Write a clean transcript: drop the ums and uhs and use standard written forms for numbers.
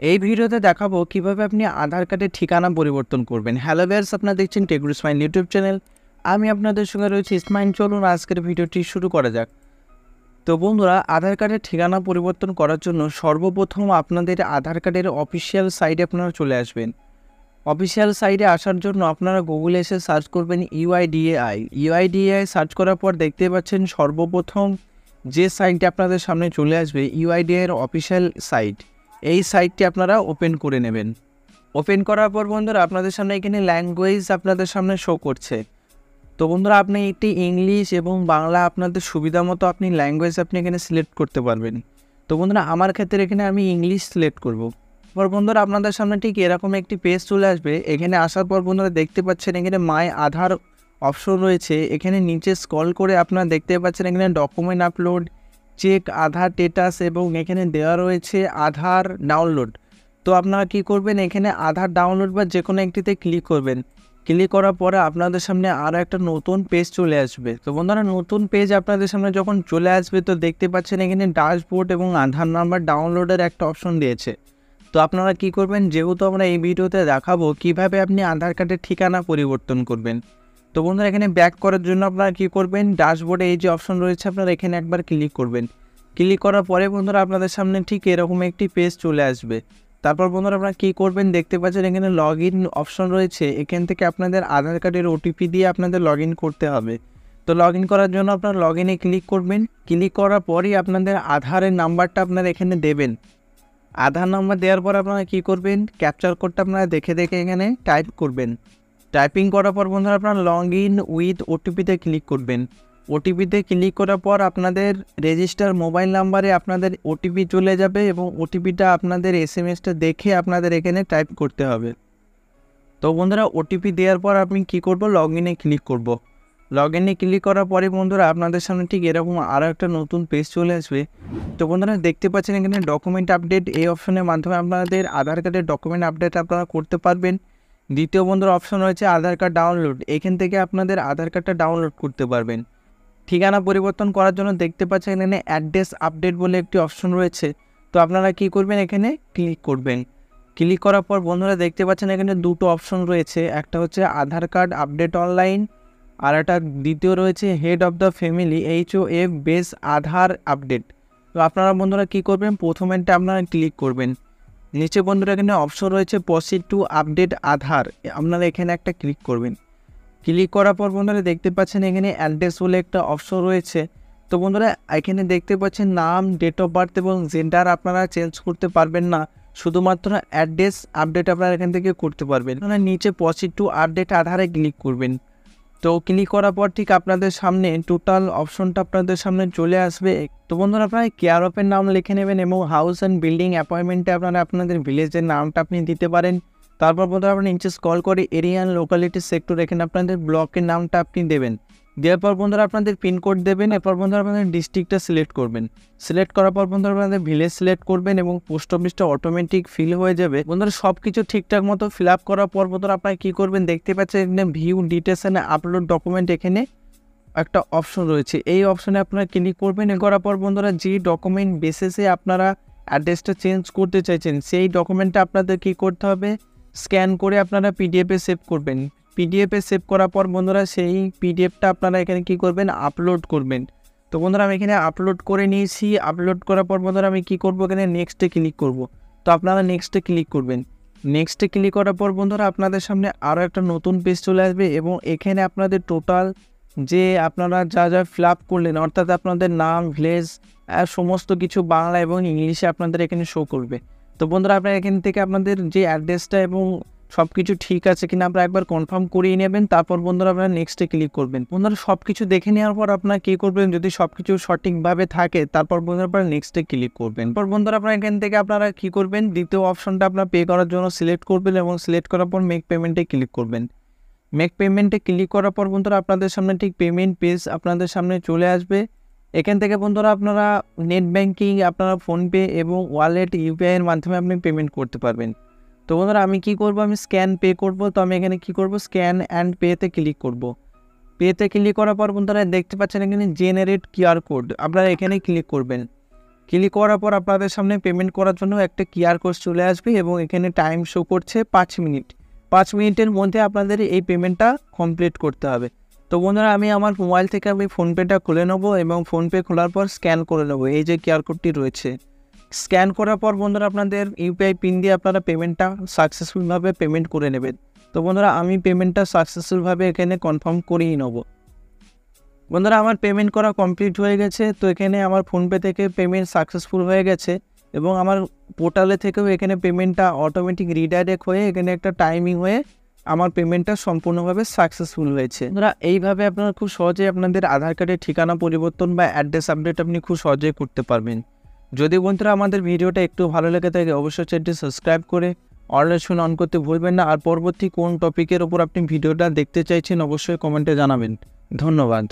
এই ভিডিওতে দেখাবো কিভাবে আপনি আধার কার্ডের ঠিকানা পরিবর্তন করবেন। হ্যালো ভিউয়ার্স, আপনারা দেখছেন টেকগুরু ইসমাইল ইউটিউব চ্যানেল। আমি আপনাদের সঙ্গে রয়েছি ইসমাইল। চলুন আজকের ভিডিওটি শুরু করা যাক। তো বন্ধুরা, আধার কার্ডের ঠিকানা পরিবর্তন করার জন্য সর্বপ্রথম আপনাদের আধার কার্ডের অফিসিয়াল সাইটে আপনারা চলে আসবেন। অফিসিয়াল সাইটে আসার জন্য আপনারা গুগলে এসে সার্চ করবেন ইউআইডিএআই সার্চ করার পর দেখতে পাচ্ছেন সর্বপ্রথম যে সাইটটি আপনাদের সামনে চলে আসবে ইউআইডিএআই এর অফিসিয়াল সাইট। এই সাইটটি আপনারা ওপেন করে নেবেন। ওপেন করার পর বন্ধুরা আপনাদের সামনে এখানে ল্যাঙ্গুয়েজ আপনাদের সামনে শো করছে। তো বন্ধুরা, আপনি একটি ইংলিশ এবং বাংলা আপনাদের সুবিধা মতো আপনি ল্যাঙ্গুয়েজ আপনি এখানে সিলেক্ট করতে পারবেন। তো বন্ধুরা, আমার ক্ষেত্রে এখানে আমি ইংলিশ সিলেক্ট করব। পর বন্ধুরা আপনাদের সামনে ঠিক এরকম একটি পেজ চলে আসবে। এখানে আসার পর বন্ধুরা দেখতে পাচ্ছেন এখানে মাই আধার অপশন রয়েছে। এখানে নিচে স্ক্রল করে আপনারা দেখতে পাচ্ছেন এখানে ডকুমেন্ট আপলোড, চেক আধার স্ট্যাটাস এবং এখানে দেওয়া রয়েছে আধার ডাউনলোড। তো আপনারা কি করবেন, এখানে আধার ডাউনলোড বা যে কোনো একটিতে ক্লিক করবেন। ক্লিক করার পরে আপনাদের সামনে আরও একটা নতুন পেজ চলে আসবে। তো বন্ধুরা, নতুন পেজ আপনাদের সামনে যখন চলে আসবে তো দেখতে পাচ্ছেন এখানে ড্যাশবোর্ড এবং আধার নাম্বার ডাউনলোডের একটা অপশন দিয়েছে। তো আপনারা কি করবেন, যেহেতু আমরা এই ভিডিওতে দেখাবো কিভাবে আপনি আধার কার্ডের ঠিকানা পরিবর্তন করবেন। তো বন্ধুরা, এখানে ব্যাক করার জন্য আপনারা কি করবেন, ড্যাশবোর্ডে এই যে অপশন রয়েছে আপনারা এখানে একবার ক্লিক করবেন। ক্লিক করার পরে বন্ধুরা আপনাদের সামনে ঠিক এরকম একটি পেজ চলে আসবে। তারপর বন্ধুরা আপনারা কী করবেন, দেখতে পাচ্ছেন এখানে লগ ইন অপশন রয়েছে। এখান থেকে আপনাদের আধার কার্ডের ওটিপি দিয়ে আপনাদের লগ ইন করতে হবে। তো লগ ইন করার জন্য আপনারা লগ ইনে ক্লিক করবেন। ক্লিক করার পরই আপনাদের আধারের নাম্বারটা আপনারা এখানে দেবেন। আধার নাম্বার দেওয়ার পর আপনারা কী করবেন, ক্যাপচার কোডটা আপনারা দেখে দেখে এখানে টাইপ করবেন। টাইপিং করার পর বন্ধুরা আপনারা লগ ইন উইথ ওটিপিতে ক্লিক করবেন। ওটিপিতে ক্লিক করার পর আপনাদের রেজিস্টার মোবাইল নাম্বারে আপনাদের ওটিপি চলে যাবে এবং ওটিপিটা আপনাদের এসএমএসটা দেখে আপনাদের এখানে টাইপ করতে হবে। তো বন্ধুরা, ওটিপি দেওয়ার পর আমি কী করব, লগ ইনে ক্লিক করব। লগ ইনে ক্লিক করার পরে বন্ধুরা আপনাদের সামনে ঠিক এরকম আরও একটা নতুন পেজ চলে আসবে। তো বন্ধুরা দেখতে পাচ্ছেন এখানে ডকুমেন্ট আপডেট, এই অপশনের মাধ্যমে আপনাদের আধার কার্ডের ডকুমেন্ট আপডেট আপনারা করতে পারবেন। দ্বিতীয় বন্ধুর অপশন রয়েছে আধার কার্ড ডাউনলোড। এখান থেকে আপনাদের আধার কার্ডটা ডাউনলোড করতে পারবেন। ঠিকানা পরিবর্তন করার জন্য দেখতে পাচ্ছেন এখানে অ্যাড্রেস আপডেট বলে একটি অপশন রয়েছে। তো আপনারা কি করবেন, এখানে ক্লিক করবেন। ক্লিক করার পর বন্ধুরা দেখতে পাচ্ছেন এখানে দুটো অপশন রয়েছে, একটা হচ্ছে আধার কার্ড আপডেট অনলাইন, আর একটা দ্বিতীয় রয়েছে head of the family HOF base Aadhaar update. তো আপনারা বন্ধুরা কি করবেন, প্রথমেরটা আপনারা ক্লিক করবেন। নিচে বন্ধুরা এখানে অপশন রয়েছে প্রসিড টু আপডেট আধার, আপনারা এখানে একটা ক্লিক করবেন। ক্লিক করার পর বন্ধুরা দেখতে পাচ্ছেন এখানে অ্যাড্রেস বলে একটা অপশন রয়েছে। তো বন্ধুরা এখানে দেখতে পাচ্ছেন নাম, ডেট অফ বার্থ এবং জেন্ডার আপনারা চেঞ্জ করতে পারবেন না, শুধুমাত্র অ্যাড্রেস আপডেট আপনারা এখান থেকে করতে পারবেন। আপনারা নিচে প্রসিড টু আপডেট আধারে ক্লিক করবেন। তো ক্লিক করার পর ঠিক আপনাদের সামনে টোটাল অপশনটা আপনাদের সামনে চলে আসবে। তো বন্ধুরা আপনারা কেয়ার অফের নাম লিখে নেবেন এবং হাউস অ্যান্ড বিল্ডিং অ্যাপয়েন্টমেন্টে আপনারা আপনাদের ভিলেজের নামটা আপনি দিতে পারেন। তারপর বন্ধুরা আপনারা নিচে স্ক্রল করে এরিয়া অ্যান্ড লোকালিটি সেক্টর, এখানে আপনাদের ব্লকের নামটা আপনি দেবেন। দেওয়ার পর বন্ধুরা আপনাদের পিনকোড দেবেন। এরপর বন্ধুরা আপনাদের ডিস্ট্রিক্টটা সিলেক্ট করবেন। সিলেক্ট করার পর বন্ধুরা আপনাদের ভিলেজ সিলেক্ট করবেন এবং পোস্ট অফিসটা অটোমেটিক ফিল হয়ে যাবে। বন্ধুরা সব কিছু ঠিকঠাক মতো ফিল আপ করার পর বন্ধুরা আপনারা কী করবেন, দেখতে পাচ্ছেন এখানে view details and upload document, এখানে একটা অপশন রয়েছে। এই অপশনে আপনারা ক্লিক করবেন। এ করার পর বন্ধুরা যে ডকুমেন্ট বেসিসে আপনারা অ্যাড্রেসটা চেঞ্জ করতে চাইছেন সেই ডকুমেন্টটা আপনাদের কী করতে হবে, স্ক্যান করে আপনারা পিডিএফে সেভ করবেন। পিডিএফে সেভ করার পর বন্ধুরা সেই পিডিএফটা আপনারা এখানে কী করবেন, আপলোড করবেন। তো বন্ধুরা আমি এখানে আপলোড করে নিয়েছি। আপলোড করার পর বন্ধুরা আমি কী করবো, এখানে নেক্সটে ক্লিক করব। তো আপনারা নেক্সটে ক্লিক করবেন। নেক্সটে ক্লিক করার পর বন্ধুরা আপনাদের সামনে আরও একটা নতুন পেজ চলে আসবে এবং এখানে আপনাদের টোটাল যে আপনারা যা যা ফিল আপ করলেন, অর্থাৎ আপনাদের নাম, ভিলেজ সমস্ত কিছু বাংলা এবং ইংলিশে আপনাদের এখানে শো করবে। তো বন্ধুরা আপনারা এখান থেকে আপনাদের যে অ্যাড্রেসটা এবং সব কিছু ঠিক আছে কিনা আপনারা একবার কনফার্ম করিয়ে নেবেন। তারপর বন্ধুরা আপনারা নেক্সটে ক্লিক করবেন। বন্ধুরা সব কিছু দেখে নেওয়ার পর আপনারা কী করবেন, যদি সব কিছু সঠিকভাবে থাকে তারপর বন্ধুরা আপনারা নেক্সটে ক্লিক করবেন। তারপর বন্ধুরা আপনারা এখান থেকে আপনারা কী করবেন, দ্বিতীয় অপশনটা আপনারা পে করার জন্য সিলেক্ট করবেন এবং সিলেক্ট করার পর মেক পেমেন্টে ক্লিক করবেন। মেক পেমেন্টে ক্লিক করার পর বন্ধুরা আপনাদের সামনে ঠিক পেমেন্ট পেজ আপনাদের সামনে চলে আসবে। এখান থেকে বন্ধুরা আপনারা নেট ব্যাঙ্কিং, আপনারা ফোনপে এবং ওয়ালেট ইউপিআই এর মাধ্যমে আপনি পেমেন্ট করতে পারবেন। তো বন্ধুরা আমি কি করব, আমি স্ক্যান পে করব। তো আমি এখানে কি করব, স্ক্যান অ্যান্ড পেতে ক্লিক করব। পেতে ক্লিক করার পর বন্ধুরা দেখতে পাচ্ছেন এখানে জেনারেট কিউআর কোড, আপনারা এখানে ক্লিক করবেন। ক্লিক করার পর আপনাদের সামনে পেমেন্ট করার জন্য একটা কিউআর কোড চলে আসবে এবং এখানে টাইম শো করছে 5 মিনিট। 5 মিনিটের মধ্যে আপনাদের এই পেমেন্টটা কমপ্লিট করতে হবে। তো বন্ধুরা আমি আমার মোবাইল থেকে আমি ফোনপেটা খুলে নেব এবং ফোনপে খোলার পর স্ক্যান করে নেব। এই যে কিউআর কোডটি রয়েছে, স্ক্যান করার পর বন্ধুরা আপনাদের ইউপিআই পিন দিয়ে আপনারা পেমেন্টটা সাকসেসফুলভাবে পেমেন্ট করে নেবেন। তো বন্ধুরা আমি পেমেন্টটা সাকসেসফুলভাবে এখানে কনফার্ম করেই নেব। বন্ধুরা আমার পেমেন্ট করা কমপ্লিট হয়ে গেছে। তো এখানে আমার ফোনপে থেকে পেমেন্ট সাকসেসফুল হয়ে গেছে এবং আমার পোর্টালে থেকেও এখানে পেমেন্টটা অটোমেটিক রিডাইরেক্ট হয়ে এখানে একটা টাইমিং হয়ে আমার পেমেন্টটা সম্পূর্ণভাবে সাকসেসফুল হয়েছে। বন্ধুরা এইভাবে আপনারা খুব সহজেই আপনাদের আধার কার্ডের ঠিকানা পরিবর্তন বা অ্যাড্রেস আপডেট আপনি খুব সহজেই করতে পারবেন। যদি বন্ধুরা আমাদের ভিডিওটা একটু ভালো লেগে থাকে অবশ্যই চ্যানেলটি সাবস্ক্রাইব করে অল অন করতে ভুলবেন না। আর পরবর্তী কোন টপিকের ওপর আপনি ভিডিওটা দেখতে চাইছেন অবশ্যই কমেন্টে জানাবেন। ধন্যবাদ।